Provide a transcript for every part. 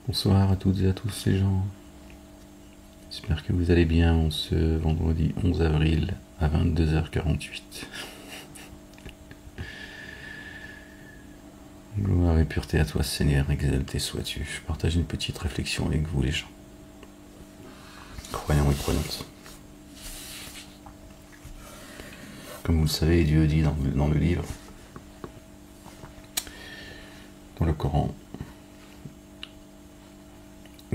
Bonsoir à toutes et à tous les gens. J'espère que vous allez bien en ce vendredi 11 avril à 22h48. Gloire et pureté à toi Seigneur, exalté sois-tu. Je partage une petite réflexion avec vous les gens. Croyants et croyantes. Comme vous le savez, Dieu dit dans le livre, dans le Coran,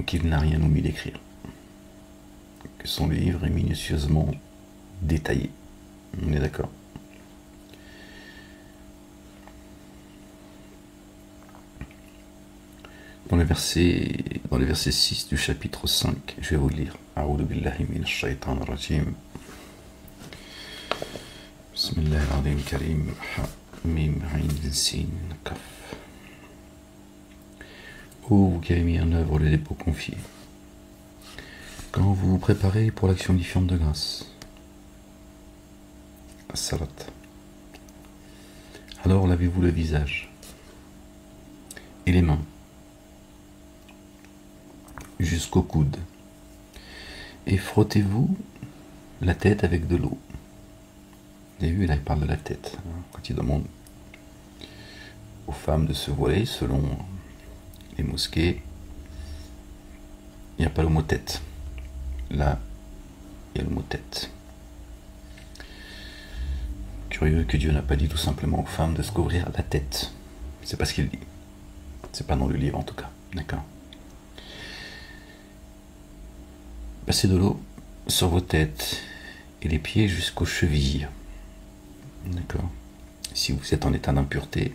qu'il n'a rien omis d'écrire. Que son livre est minutieusement détaillé. On est d'accord? Dans le verset 6 du chapitre 5, je vais vous le lire. A'udhu billahi minash shaitanir rajim. Bismillahirrahmanirrahim karim. Ha mim ayn sin kaf. Ô vous qui avez mis en œuvre le dépôt confié, quand vous vous préparez pour l'action différente de grâce, as-salat, alors lavez-vous le visage et les mains jusqu'au coude et frottez-vous la tête avec de l'eau. Vous avez vu, là il parle de la tête, quand il demande aux femmes de se voiler selon les mosquées, il n'y a pas le mot tête. Là, il y a le mot tête. Curieux que Dieu n'a pas dit tout simplement aux femmes de se couvrir la tête. C'est pas ce qu'il dit. C'est pas dans le livre en tout cas. D'accord. Passez de l'eau sur vos têtes et les pieds jusqu'aux chevilles. D'accord. Si vous êtes en état d'impureté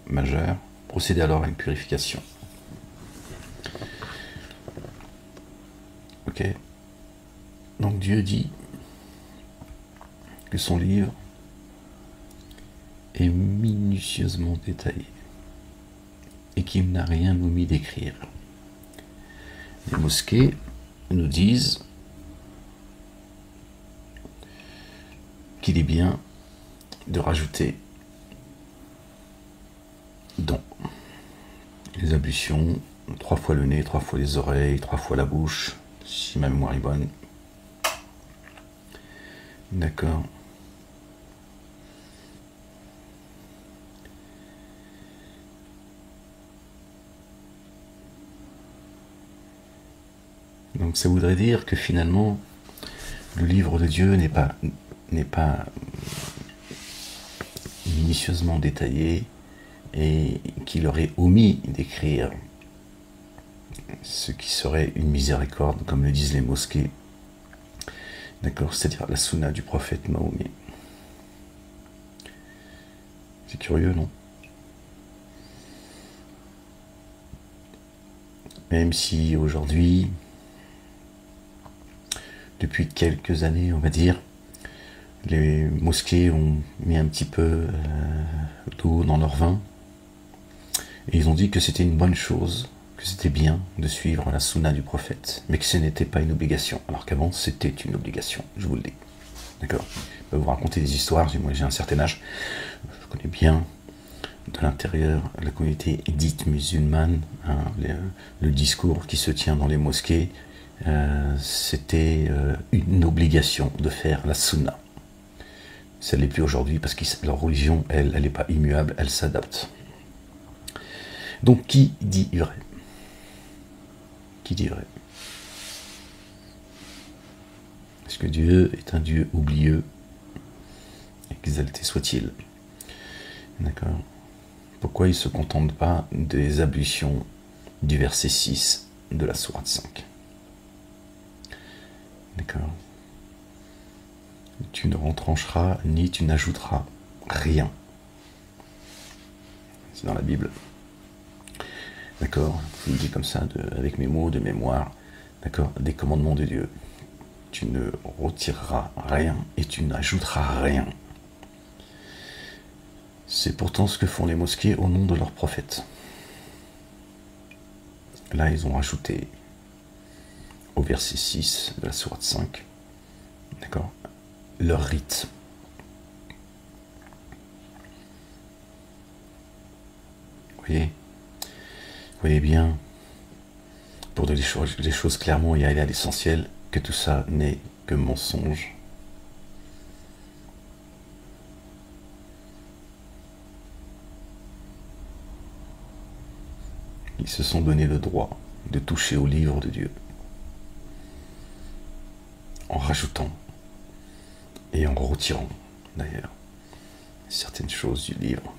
majeure, procédez alors à une purification. Ok. Donc Dieu dit que son livre est minutieusement détaillé et qu'il n'a rien omis d'écrire. Les mosquées nous disent qu'il est bien de rajouter dans les ablutions 3 fois le nez, 3 fois les oreilles, 3 fois la bouche, si ma mémoire est bonne. D'accord. Donc ça voudrait dire que finalement, le livre de Dieu n'est pas minutieusement détaillé et qu'il aurait omis d'écrire ce qui serait une miséricorde, comme le disent les mosquées. D'accord, c'est-à-dire la sunna du prophète Mahomet. C'est curieux, non? Même si aujourd'hui, depuis quelques années, on va dire, les mosquées ont mis un petit peu d'eau dans leur vin et ils ont dit que c'était une bonne chose, que c'était bien de suivre la sunna du prophète, mais que ce n'était pas une obligation, alors qu'avant c'était une obligation, je vous le dis. D'accord? Je peux vous raconter des histoires, moi j'ai un certain âge, je connais bien de l'intérieur la communauté dite musulmane, hein, le discours qui se tient dans les mosquées, c'était une obligation de faire la sunna. Ça ne l'est plus aujourd'hui parce que leur religion, elle n'est pas immuable, elle s'adapte. Donc qui dit vrai? Qui dit vrai? Est-ce que Dieu est un Dieu oublieux? Exalté soit-il. D'accord. Pourquoi il ne se contente pas des ablutions du verset 6 de la sourate 5? D'accord. Tu ne retrancheras ni tu n'ajouteras rien. C'est dans la Bible. D'accord, je vous le dis comme ça, avec mes mots de mémoire, d'accord, des commandements de Dieu. Tu ne retireras rien et tu n'ajouteras rien. C'est pourtant ce que font les mosquées au nom de leurs prophètes. Là, ils ont rajouté au verset 6 de la sourate 5, d'accord, leur rite. Vous voyez bien pour dire les choses clairement et aller à l'essentiel, que tout ça n'est que mensonge. Ils se sont donné le droit de toucher au livre de Dieu en rajoutant et en retirant d'ailleurs certaines choses du livre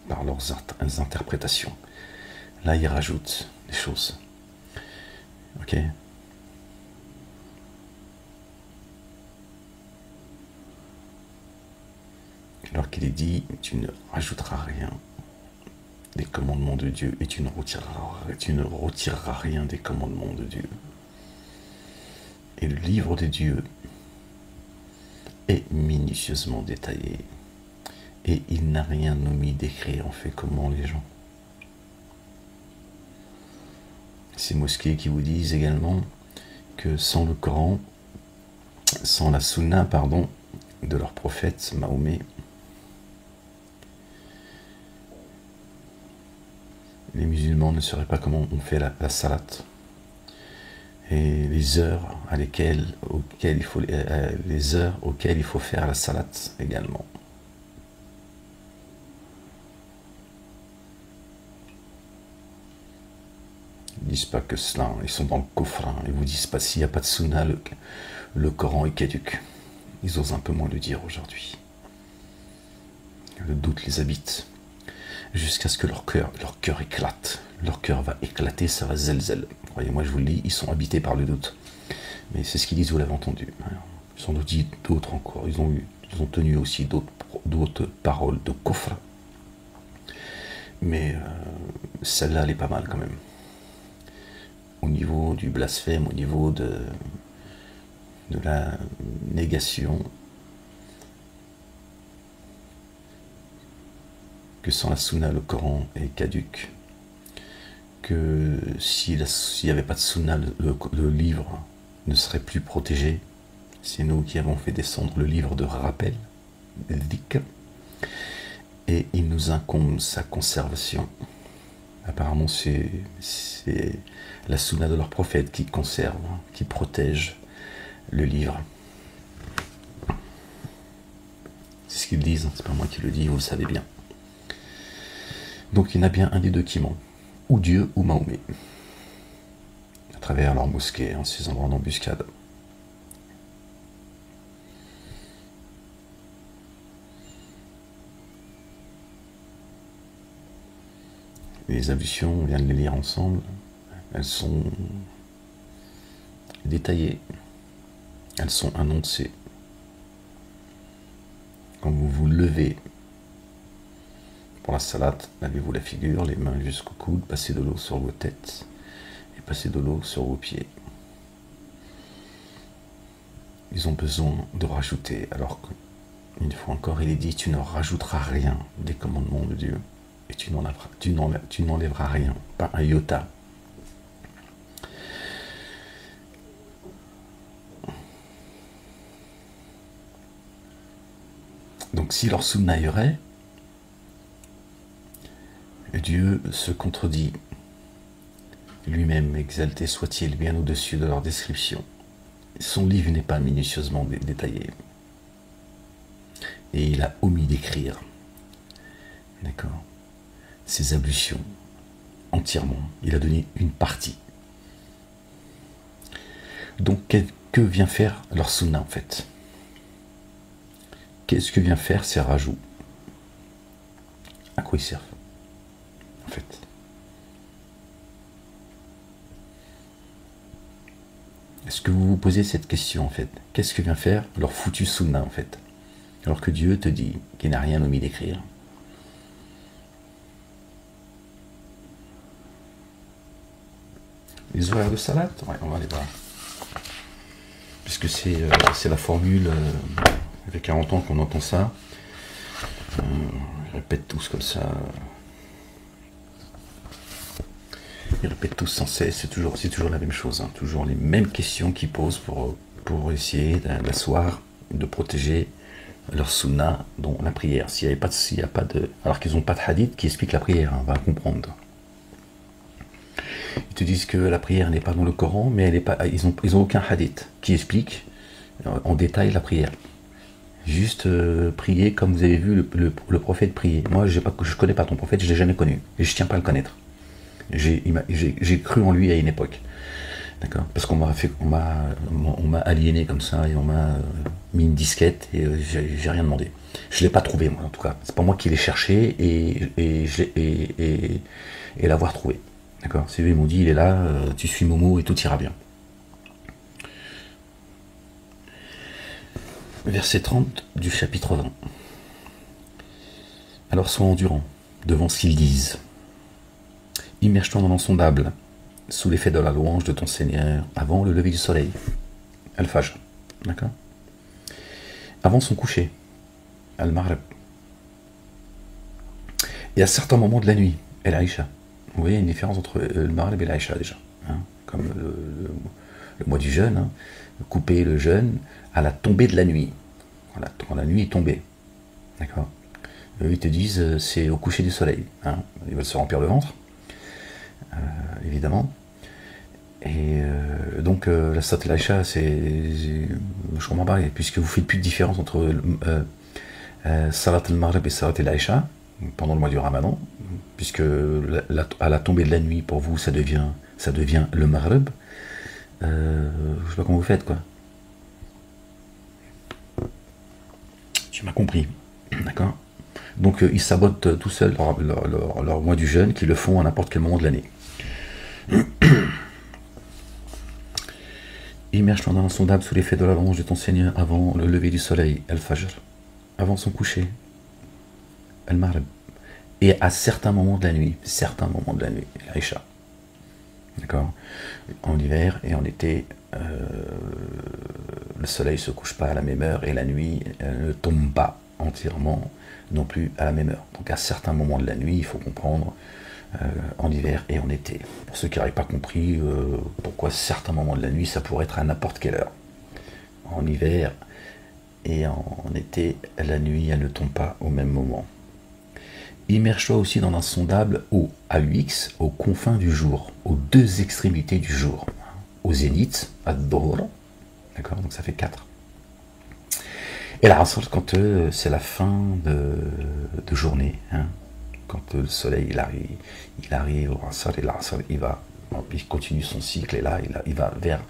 par leurs interprétations. Là, ils rajoutent des choses. Ok? Alors qu'il est dit, tu ne rajouteras rien des commandements de Dieu et tu ne retireras rien des commandements de Dieu. Et le livre de Dieu est minutieusement détaillé et il n'a rien omis d'écrire en fait comment les gens. Ces mosquées qui vous disent également que sans le Coran, sans la Sunna, pardon, de leur prophète Mahomet, les musulmans ne sauraient pas comment on fait la salat et les heures auxquelles il faut faire la salat également. Ils ne disent pas que cela, ils sont dans le coffre, hein. Ils vous disent pas s'il n'y a pas de sunna, le Coran est caduc. Ils osent un peu moins le dire aujourd'hui. Le doute les habite, jusqu'à ce que leur cœur éclate. Leur cœur va éclater, ça va zelzel. Croyez-moi, je vous le dis, ils sont habités par le doute. Mais c'est ce qu'ils disent, vous l'avez entendu. Ils ont dit d'autres encore. Ils ont tenu aussi d'autres paroles de coffre. Mais celle-là, elle est pas mal quand même. Au niveau du blasphème, au niveau de la négation, que sans la sunna, le Coran est caduc, que s'il n'y avait pas de sunna, le livre ne serait plus protégé. C'est nous qui avons fait descendre le livre de rappel, dhikr, et il nous incombe sa conservation. Apparemment, c'est la sunna de leur prophète qui conserve, qui protège le livre. C'est ce qu'ils disent, c'est pas moi qui le dis, vous le savez bien. Donc il y en a bien un des deux qui ment, ou Dieu ou Mahomet, à travers leur mosquée, en ces endroits d'embuscade. Les ablutions, on vient de les lire ensemble, elles sont détaillées, elles sont annoncées. Quand vous vous levez pour la salate, lavez-vous la figure, les mains jusqu'au coude, passez de l'eau sur vos têtes et passez de l'eau sur vos pieds. Ils ont besoin de rajouter, alors qu'une fois encore, il est dit, tu ne rajouteras rien des commandements de Dieu. Et tu n'enlèveras rien, pas un iota. Donc si leur sunna y aurait, Dieu se contredit. Lui-même, exalté soit-il, bien au-dessus de leur description. Son livre n'est pas minutieusement détaillé. Et il a omis d'écrire. D'accord ? Ses ablutions entièrement. Il a donné une partie. Donc, que vient faire leur sunna en fait? Qu'est-ce que vient faire ces rajouts? À quoi ils servent en fait? Est-ce que vous vous posez cette question en fait? Qu'est-ce que vient faire leur foutu sunna en fait? Alors que Dieu te dit qu'il n'a rien omis d'écrire. Les horaires de salade, ouais, on va aller voir. Puisque c'est la formule, ça fait 40 ans qu'on entend ça. Ils répètent tous comme ça. Ils répètent tous sans cesse, c'est toujours la même chose. Hein. Toujours les mêmes questions qu'ils posent pour essayer d'asseoir, de protéger leur sunna, dont la prière. S'il n'y a pas de... Alors qu'ils n'ont pas de hadith qui explique la prière, hein, on va comprendre. Ils te disent que la prière n'est pas dans le Coran, mais elle est pas, ils ont aucun hadith qui explique en détail la prière. Juste prier comme vous avez vu le prophète prier. Moi, je connais pas ton prophète, je l'ai jamais connu. Et je tiens pas à le connaître. J'ai cru en lui à une époque. D'accord. Parce qu'on m'a aliéné comme ça, et on m'a mis une disquette, et j'ai rien demandé. Je l'ai pas trouvé, moi, en tout cas. C'est pas moi qui l'ai cherché, et l'avoir trouvé. D'accord. C'est eux, ils m'ont dit, il est là, tu suis Momo, et tout ira bien. Verset 30 du chapitre 20. Alors sois endurant devant ce qu'ils disent. Immerge-toi dans l'insondable, sous l'effet de la louange de ton Seigneur, avant le lever du soleil. Al-Fajr. D'accord. Avant son coucher. Al-Maghrib. Et à certains moments de la nuit. El-Aïcha. Vous voyez une différence entre le Maghrib et l'Aïcha déjà. Hein, comme le mois du jeûne. Hein, couper le jeûne à la tombée de la nuit. Voilà, quand la nuit est tombée. D'accord. Eux, ils te disent c'est au coucher du soleil. Hein, ils veulent se remplir le ventre. Évidemment. Et donc la Salat al-Aïcha, je comprends pas, puisque vous faites plus de différence entre Salat al-Maghrib et Salat al-Aïcha pendant le mois du Ramadan, puisque à la tombée de la nuit pour vous ça devient le Maghrib. Je sais pas comment vous faites, quoi. Tu m'as compris, d'accord. Donc ils sabotent tout seuls leur mois du jeûne, qu'ils le font à n'importe quel moment de l'année. Immerge-toi dans l'insondable sous l'effet de la louange de ton Seigneur avant le lever du soleil, Al-Fajr, avant son coucher, Al-Maghrib, et à certains moments de la nuit, l'Aïcha. D'accord. En hiver et en été, le soleil ne se couche pas à la même heure et la nuit ne tombe pas entièrement non plus à la même heure. Donc à certains moments de la nuit, il faut comprendre en hiver et en été. Pour ceux qui n'auraient pas compris pourquoi certains moments de la nuit, ça pourrait être à n'importe quelle heure. En hiver et en été, la nuit, elle ne tombe pas au même moment. Immerge-toi aussi dans l'insondable au AUX, aux confins du jour, aux deux extrémités du jour, au zénith, à Dohor, d'accord, donc ça fait 4. Et la Asr, quand c'est la fin de journée, hein, quand le soleil il arrive au Asr, et l'Asr il continue son cycle, et là il va vers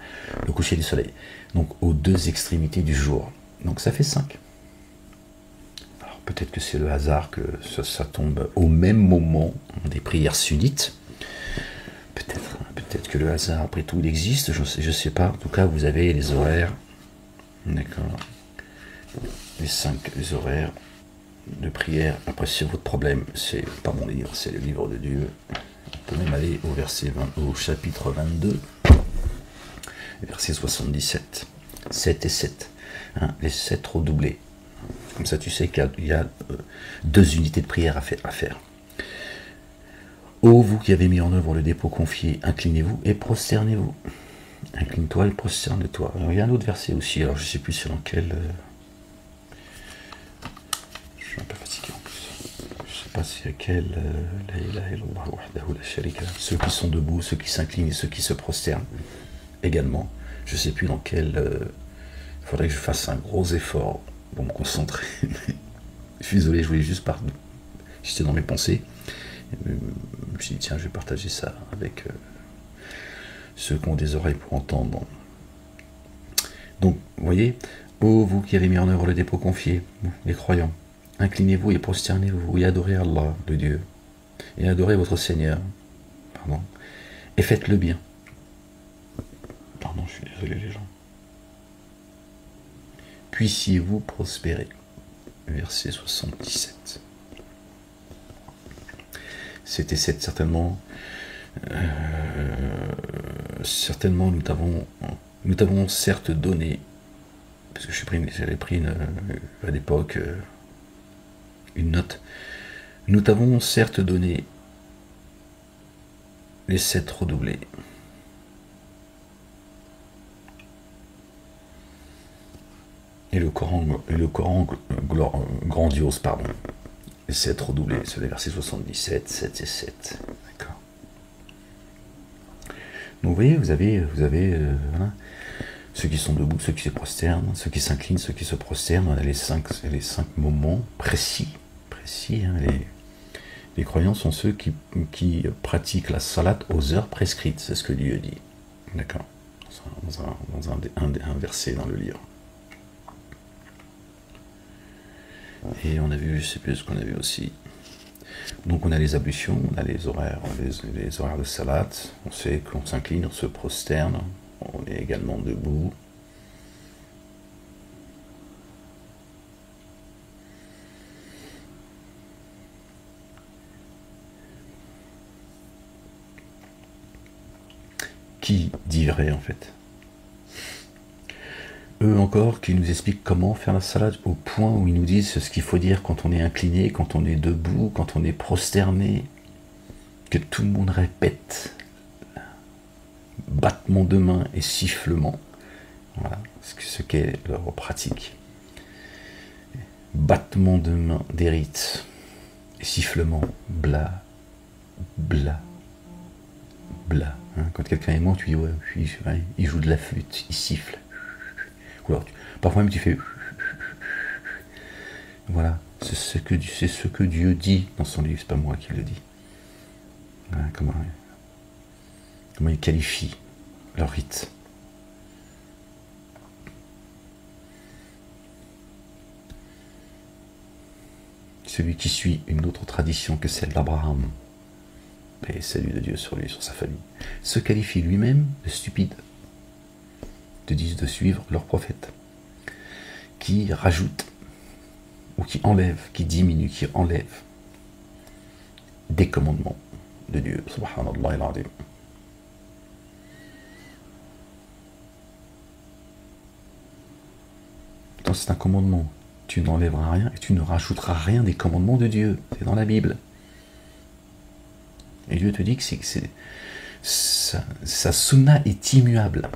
le coucher du soleil, donc aux deux extrémités du jour, donc ça fait 5. Peut-être que c'est le hasard que ça tombe au même moment des prières sunnites. Peut-être que le hasard, après tout, il existe, je sais pas. En tout cas, vous avez les horaires. D'accord. Les horaires de prière. Après, c'est votre problème. C'est pas mon livre, c'est le livre de Dieu. On peut même aller au chapitre 22, verset 77. 7 et 7. Hein, les 7 redoublés. Comme ça, tu sais qu'il y a 2 unités de prière à faire. Ô vous qui avez mis en œuvre le dépôt confié, inclinez-vous et prosternez-vous. Incline-toi et prosterne-toi. Il y a un autre verset aussi, alors je ne sais plus c'est dans quel... Je suis un peu fatigué en plus. Je ne sais pas c'est lequel... Ceux qui sont debout, ceux qui s'inclinent et ceux qui se prosternent également. Je ne sais plus dans quel... Il faudrait que je fasse un gros effort pour me concentrer. Je suis désolé, je voulais juste parler. J'étais dans mes pensées. Je me suis dit, tiens, je vais partager ça avec ceux qui ont des oreilles pour entendre. Donc, vous voyez, ô vous qui avez mis en œuvre le dépôt confié, les croyants, inclinez-vous et prosternez-vous et adorez Allah, le Dieu, et adorez votre Seigneur, pardon, et faites le bien. Pardon, je suis désolé les gens. Puissiez-vous prospérer. Verset 77. C'était certainement. Certainement, nous t'avons certes donné, parce que j'avais pris à l'époque une note. Nous t'avons certes donné les 7 redoublés. Et le Coran grandiose, pardon. Les 7 redoublés, c'est les versets 77, 7 et 7. D'accord. Donc vous voyez, vous avez voilà, ceux qui sont debout, ceux qui se prosternent, ceux qui s'inclinent, ceux qui se prosternent. On a les cinq moments précis. Hein, les croyants sont ceux qui pratiquent la salat aux heures prescrites, c'est ce que Dieu dit. D'accord. Dans un verset dans le livre. Et on a vu, je ne sais plus ce qu'on a vu aussi. Donc on a les ablutions, on a les horaires de salat, on sait qu'on s'incline, on se prosterne, on est également debout. Qui dit vrai en fait? Eux encore qui nous expliquent comment faire la salade au point où ils nous disent ce qu'il faut dire quand on est incliné, quand on est debout, quand on est prosterné, que tout le monde répète, battement de main et sifflement, voilà ce qu'est leur pratique. Battement de main des rites, et sifflement, bla, bla, bla. Hein, quand quelqu'un est mort, tu dis ouais, il joue de la flûte, il siffle. Ou alors, parfois même tu fais. Voilà, c'est ce que Dieu dit dans son livre, c'est pas moi qui le dis. Voilà, comment il qualifie leur rite. Celui qui suit une autre tradition que celle d'Abraham, et salut de Dieu sur lui, sur sa famille, se qualifie lui-même de stupide, te disent de suivre leur prophète, qui rajoute, ou qui enlève, qui diminue, qui enlève des commandements de Dieu, subhanallah al-azim. Donc c'est un commandement, tu n'enlèveras rien et tu ne rajouteras rien des commandements de Dieu, c'est dans la Bible. Et Dieu te dit que sa sunna est immuable.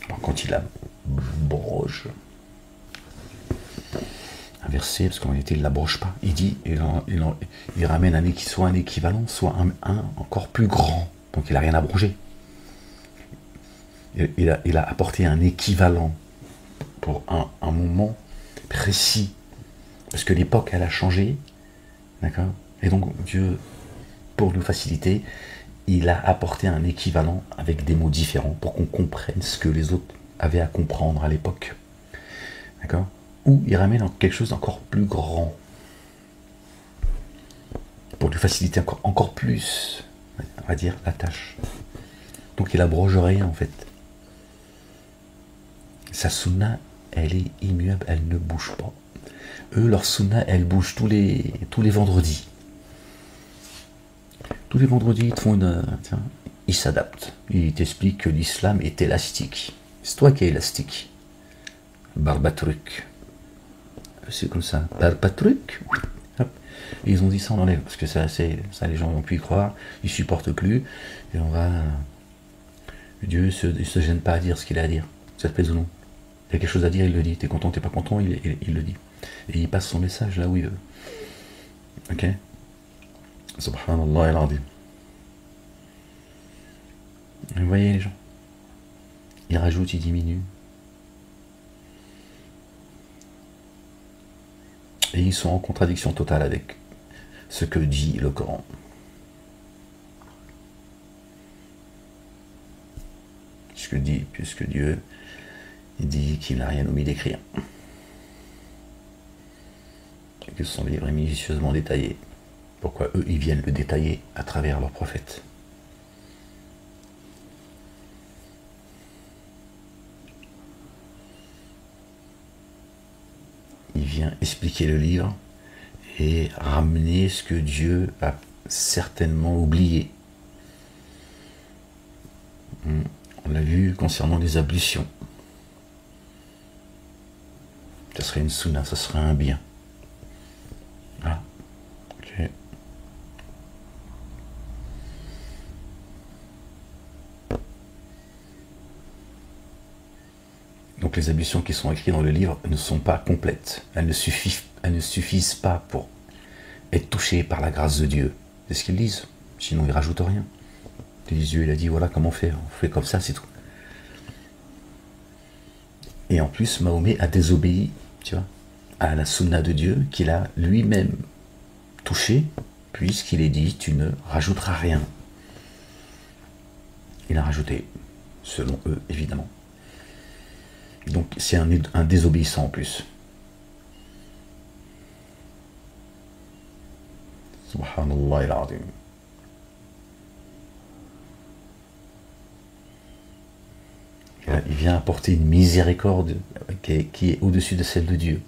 Alors quand il abroge un verset, parce qu'en réalité il ne l'abroge pas, il dit, il ramène soit un équivalent, soit un encore plus grand. Donc il n'a rien abrogé. Il a apporté un équivalent pour un moment précis. Parce que l'époque, elle a changé. D'accord ? Et donc Dieu, pour nous faciliter, il a apporté un équivalent avec des mots différents pour qu'on comprenne ce que les autres avaient à comprendre à l'époque. D'accord ? Ou il ramène quelque chose d'encore plus grand. Pour nous faciliter encore plus, on va dire, la tâche. Donc il abroge rien en fait. Sa sunna, elle est immuable, elle ne bouge pas. Eux, leur sunna, elle bouge tous les vendredis. Tous les vendredis, ils te font ils s'adaptent. Ils t'expliquent que l'islam est élastique. C'est toi qui es élastique. Barbatruc. C'est comme ça. Barbatruc. Et ils ont dit ça, on enlève. Parce que ça, les gens vont plus y croire. Ils supportent plus. Et on va. Dieu ne se gêne pas à dire ce qu'il a à dire. Ça te plaise ou non? Il y a quelque chose à dire, il le dit. T'es content, t'es pas content, il le dit. Et il passe son message là où il veut. Ok? Subhanallah al-azim. Vous voyez les gens? Il rajoute, il diminue. Et ils sont en contradiction totale avec ce que dit le Coran. Puisque Dieu il dit qu'il n'a rien omis d'écrire. Et que son livre est minutieusement détaillé. Pourquoi eux, ils viennent le détailler à travers leurs prophètes? Il vient expliquer le livre et ramener ce que Dieu a certainement oublié. On l'a vu concernant les ablutions. Ça serait une sunna, ça serait un bien. Voilà. Ok. Donc les ablutions qui sont écrites dans le livre ne sont pas complètes. Elles ne suffisent pas pour être touchées par la grâce de Dieu. C'est ce qu'ils disent. Sinon ils ne rajoutent rien. Et Dieu, il a dit, voilà comment on fait comme ça, c'est tout. Et en plus, Mahomet a désobéi, tu vois, à la sunna de Dieu qu'il a lui-même touché, puisqu'il est dit, tu ne rajouteras rien. Il a rajouté, selon eux, évidemment. Donc c'est un désobéissant en plus. Subhanallah al-Azim. Il vient apporter une miséricorde qui est au-dessus de celle de Dieu.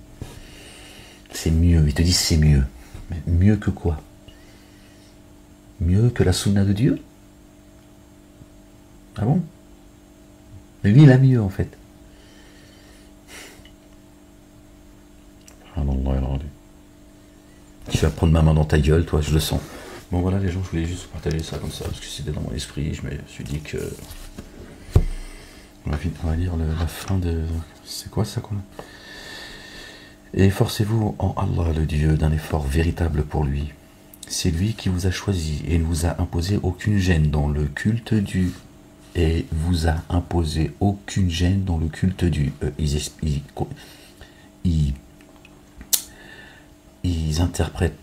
C'est mieux. Il te dit c'est mieux. Mais mieux que quoi? Mieux que la sunna de Dieu? Ah bon? Lui, il a mieux en fait. Tu vas prendre ma main dans ta gueule, toi, je le sens. Bon voilà les gens, je voulais juste partager ça comme ça, parce que c'était dans mon esprit, je me suis dit que... On va lire la fin de... C'est quoi ça qu'on a? Et efforcez-vous en Allah, le Dieu, d'un effort véritable pour lui. C'est lui qui vous a choisi et ne vous a imposé aucune gêne dans le culte du... Et vous a imposé aucune gêne dans le culte du... Ils interprètent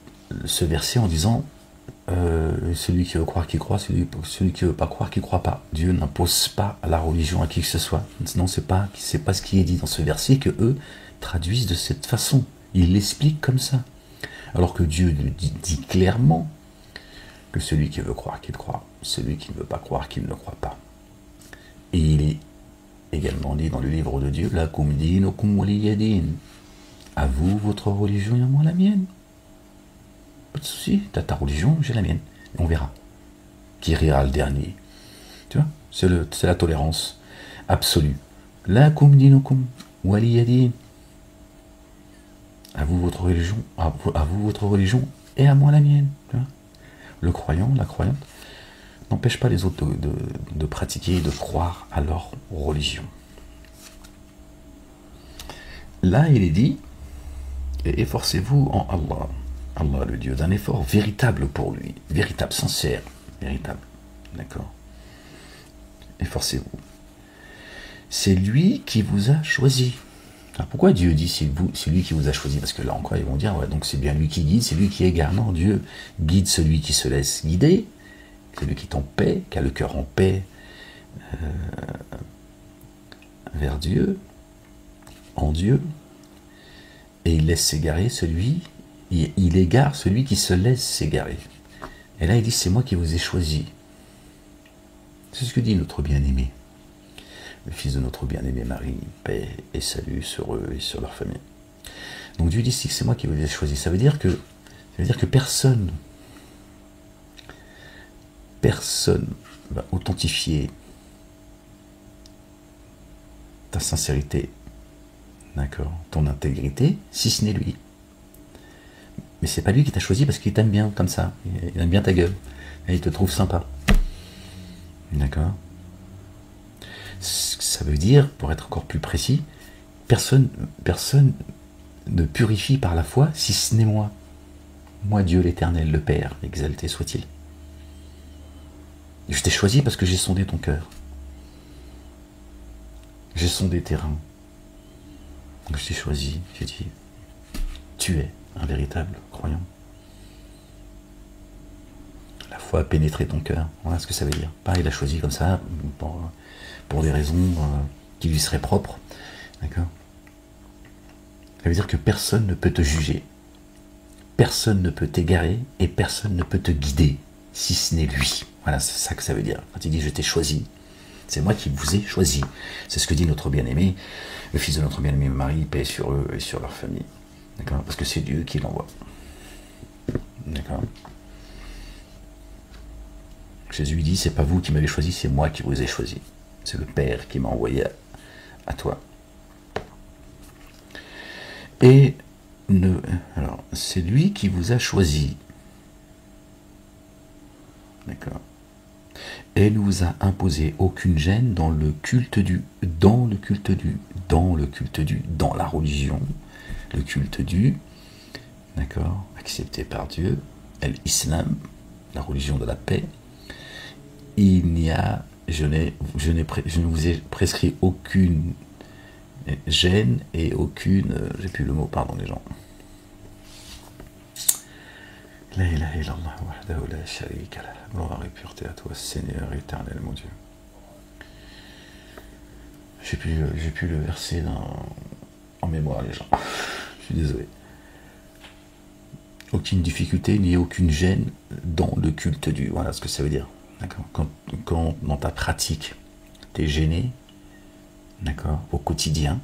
ce verset en disant celui qui veut croire qu'il croit, celui qui veut pas croire qu'il croit pas. Dieu n'impose pas la religion à qui que ce soit. Sinon c'est pas ce qui est dit dans ce verset que eux traduisent de cette façon. Ils l'expliquent comme ça. Alors que Dieu dit clairement que celui qui veut croire qu'il croit, celui qui ne veut pas croire qu'il ne croit pas. Et il est également dit dans le livre de Dieu, lakum dinukum waliyadin. À vous, votre religion, et à moi, la mienne. Pas de souci, t'as ta religion, j'ai la mienne. Et on verra. Qui rira le dernier? Tu vois, c'est la tolérance absolue. Lakum dinukum waliyadin. À vous, votre religion, votre religion, et à moi, la mienne. Tu vois, le croyant, la croyante, n'empêche pas les autres de pratiquer et de croire à leur religion. Là, il est dit, et efforcez-vous en Allah, Allah le Dieu, d'un effort véritable pour lui, véritable, sincère, véritable, d'accord? Efforcez-vous. C'est lui qui vous a choisi. Alors pourquoi Dieu dit c'est lui qui vous a choisi? Parce que là encore ils vont dire, ouais, donc c'est bien lui qui guide, c'est lui qui égare. Non, Dieu guide celui qui se laisse guider, celui qui est en paix, qui a le cœur en paix vers Dieu, en Dieu, et il laisse s'égarer il égare celui qui se laisse s'égarer. Et là il dit, c'est moi qui vous ai choisi. C'est ce que dit notre bien-aimé, le fils de notre bien-aimé Marie, paix et salut sur eux et sur leur famille. Donc Dieu dit, c'est moi qui vous ai choisi. Ça veut dire que personne va authentifier ta sincérité, d'accord, ton intégrité, si ce n'est lui. Mais c'est pas lui qui t'a choisi parce qu'il t'aime bien comme ça. Il aime bien ta gueule. Et il te trouve sympa. D'accord? Ça veut dire, pour être encore plus précis, personne ne purifie par la foi si ce n'est moi. Moi, Dieu l'Éternel, le Père, exalté soit-il. Je t'ai choisi parce que j'ai sondé ton cœur. J'ai sondé tes reins. Je t'ai choisi, j'ai dit, tu es un véritable croyant. La foi a pénétré ton cœur. Voilà ce que ça veut dire. Pas il a choisi comme ça, pour des raisons qui lui seraient propres. D'accord? Ça veut dire que personne ne peut te juger. Personne ne peut t'égarer et personne ne peut te guider si ce n'est lui. Voilà, c'est ça que ça veut dire. Quand il dit je t'ai choisi, c'est moi qui vous ai choisi. C'est ce que dit notre bien-aimé, le fils de notre bien-aimé Marie, paix sur eux et sur leur famille. D'accord? Parce que c'est Dieu qui l'envoie. D'accord? Jésus lui dit, c'est pas vous qui m'avez choisi, c'est moi qui vous ai choisi. C'est le Père qui m'a envoyé à toi. Et alors, c'est lui qui vous a choisi. D'accord? Et ne vous a imposé aucune gêne dans la religion, le culte du, d'accord, accepté par Dieu, l'islam, la religion de la paix. il n'y a, je ne vous ai prescrit aucune gêne et aucune, j'ai plus le mot, pardon les gens. La ilaha illallah wahdahu la sharika lah. Gloire et pureté à toi, Seigneur éternel, mon Dieu. J'ai plus le verset en mémoire, les gens. Je suis désolé. Aucune difficulté ni aucune gêne dans le culte du. Voilà ce que ça veut dire. D'accord. Quand dans ta pratique, tu es gêné, d'accord, au quotidien,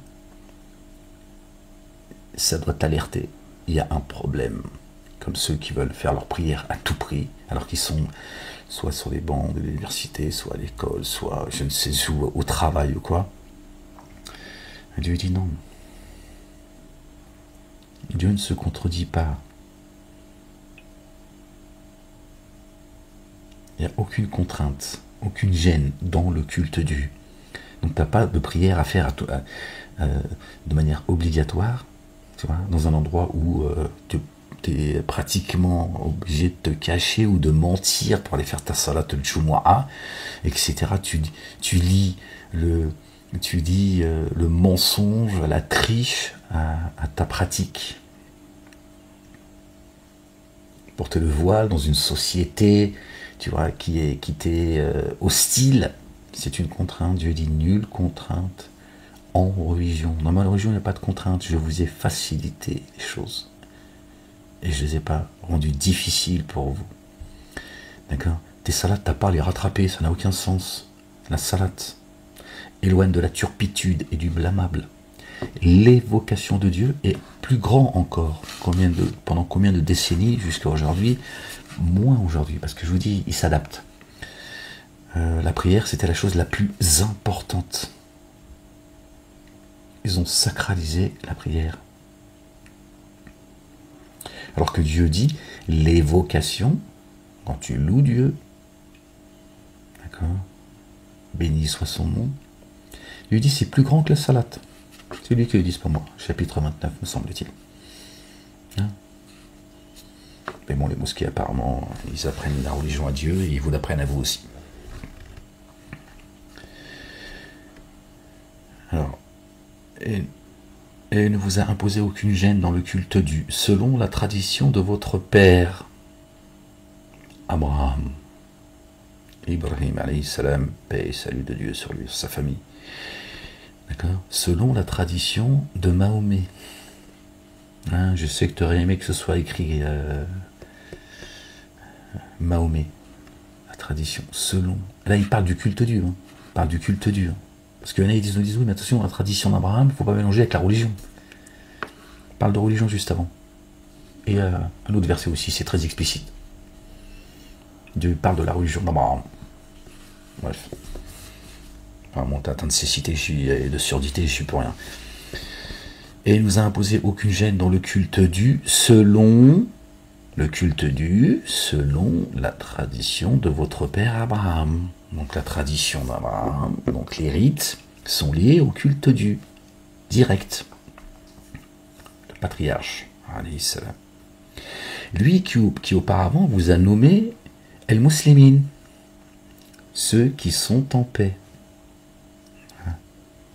ça doit t'alerter. Il y a un problème. Comme ceux qui veulent faire leur prière à tout prix, alors qu'ils sont soit sur les bancs de l'université, soit à l'école, soit je ne sais où, au travail ou quoi. Et Dieu dit non. Dieu ne se contredit pas. Il n'y a aucune contrainte, aucune gêne dans le culte du. Donc tu n'as pas de prière à faire de manière obligatoire, tu vois, dans un endroit où tu es pratiquement obligé de te cacher ou de mentir pour aller faire ta salat al-Jumu'ah, etc. Tu lis le mensonge, la triche à ta pratique. Porter le voile dans une société, tu vois, qui t'est hostile, c'est une contrainte. Dieu dit nulle contrainte en religion. Dans ma religion, il n'y a pas de contrainte. Je vous ai facilité les choses. Et je ne les ai pas rendues difficiles pour vous. D'accord? Tes salades, tu n'as pas à les rattraper, ça n'a aucun sens. La salade éloigne de la turpitude et du blâmable. L'évocation de Dieu est plus grand encore. Pendant combien de décennies jusqu'à aujourd'hui? Moins aujourd'hui, parce que je vous dis, il s'adapte. La prière, c'était la chose la plus importante. Ils ont sacralisé la prière. Alors que Dieu dit, l'évocation, quand tu loues Dieu, d'accord, béni soit son nom, Dieu dit, c'est plus grand que la salade. C'est lui qui le dit pour moi, chapitre 29, me semble-t-il. Hein? Mais bon, les mosquées, apparemment, ils apprennent la religion à Dieu et ils vous l'apprennent à vous aussi. Alors, et ne vous a imposé aucune gêne dans le culte du, selon la tradition de votre père, Abraham. Ibrahim, alayhi salam, paix et salut de Dieu sur lui, sur sa famille. D'accord? Selon la tradition de Mahomet. Hein, je sais que tu aurais aimé que ce soit écrit Mahomet. La tradition, selon. Là, il parle du culte Dieu. Hein. Il parle du culte Dieu. Hein. Parce qu'il y en a qui disent oui, mais attention, la tradition d'Abraham, il ne faut pas mélanger avec la religion. Il parle de religion juste avant. Et un autre verset aussi, c'est très explicite. Dieu parle de la religion d'Abraham. Bref. Enfin, mon atteint de cécité et de surdité, je suis pour rien. Et il nous a imposé aucune gêne dans le culte du, selon la tradition de votre père Abraham. Donc la tradition d'Abraham, donc les rites sont liés au culte du, direct. Le patriarche, alayhi salam. Lui qui auparavant vous a nommé El-Muslimin, ceux qui sont en paix.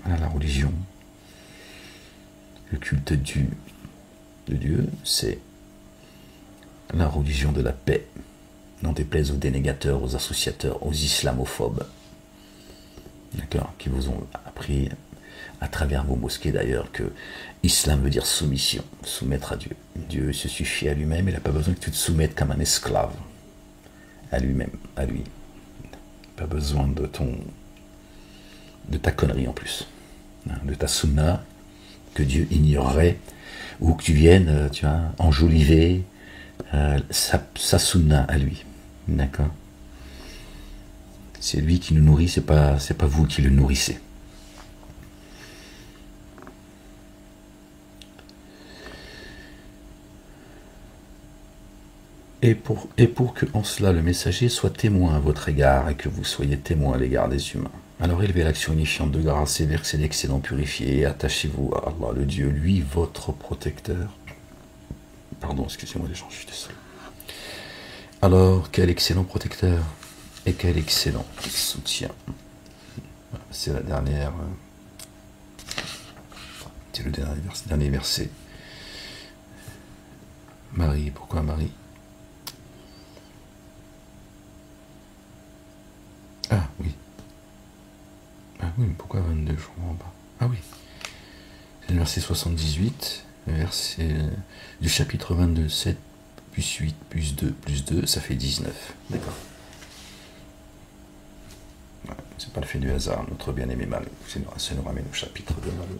Voilà la religion. Le culte de Dieu, c'est la religion de la paix. N'en déplaise aux dénégateurs, aux associateurs, aux islamophobes, d'accord, qui vous ont appris à travers vos mosquées d'ailleurs que islam veut dire soumission, soumettre à Dieu. Dieu se suffit à lui-même, il n'a pas besoin que tu te soumettes comme un esclave à lui-même, à lui. Pas besoin de ta connerie en plus, hein, de ta sunna que Dieu ignorerait, ou que tu viennes, tu vois, enjoliver sa sunna à lui. D'accord. C'est lui qui nous nourrit, c'est pas vous qui le nourrissez. Et pour que en cela le messager soit témoin à votre égard et que vous soyez témoin à l'égard des humains. Alors élevez l'action unifiante de grâce et versez l'excédent purifié et attachez-vous à Allah le Dieu, lui votre protecteur. Pardon, excusez-moi les gens, je suis désolé. Alors, quel excellent protecteur. Et quel excellent soutien. C'est la dernière. C'est le dernier verset. Marie, pourquoi Marie? Ah oui. Ah oui, mais pourquoi 22? Je comprends pas. Ah oui. C'est le verset 78, le verset du chapitre 22, 7 plus 8 plus 2, ça fait 19. D'accord. Ouais, c'est pas le fait du hasard, notre bien-aimé Marie. Ça nous ramène au chapitre de Marie.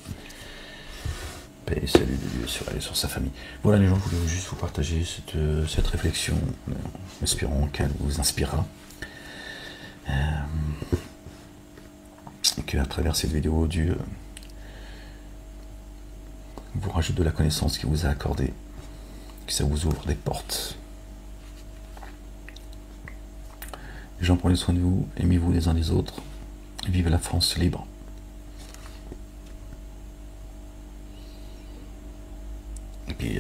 Paix et salut de Dieu sur elle et sur sa famille. Voilà les gens, je voulais juste vous partager cette réflexion, espérons qu'elle vous inspirera. Que à travers cette vidéo, Dieu vous rajoute de la connaissance qu'il vous a accordée, que ça vous ouvre des portes. Les gens, prenez soin de vous, aimez-vous les uns les autres, vive la France libre. Et puis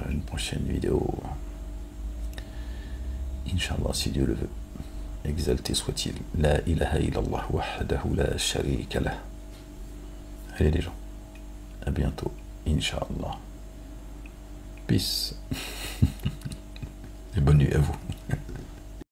une prochaine vidéo, Inch'Allah, si Dieu le veut. Exalté soit-il. La ilaha illallah wahdahu la sharika lah. Allez les gens, à bientôt, Inch'Allah. Peace. Et bonne nuit à vous.